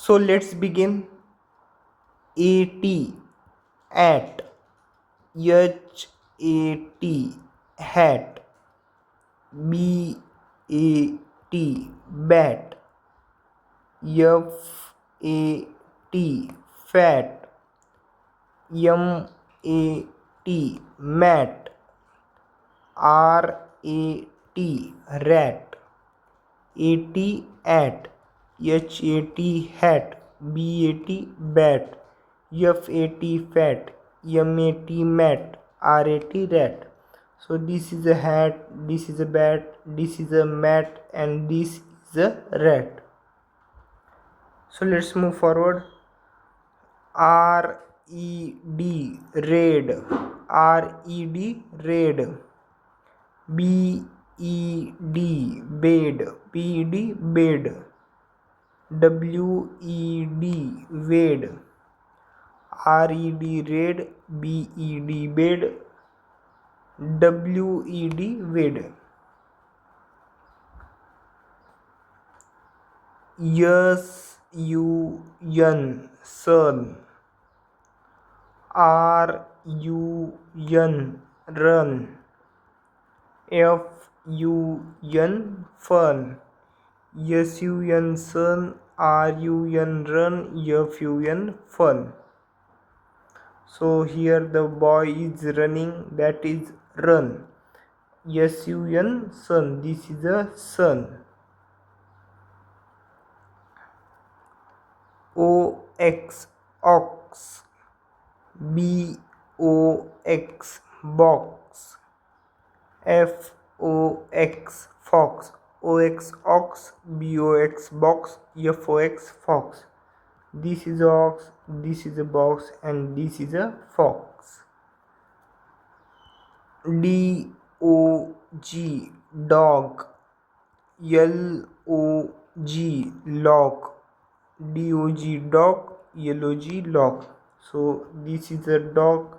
So let's begin. At, at, hat, hat, bat, fat, mat, rat, at, hat, bat, fat, mat, rat. So this is a hat, this is a bat, this is a mat, and this is a rat. So let's move forward. Red, red, bed, wed, red, bed, wed. Sun, run, fun, sun, run, fun. So here the boy is running, that is run. Sun, this is a sun. Ox, ox, box, box, fox, fox, ox, box, fox. This is ox, this is a box, and this is a fox. Dog, dog, log, dog, lock. So this is a dog,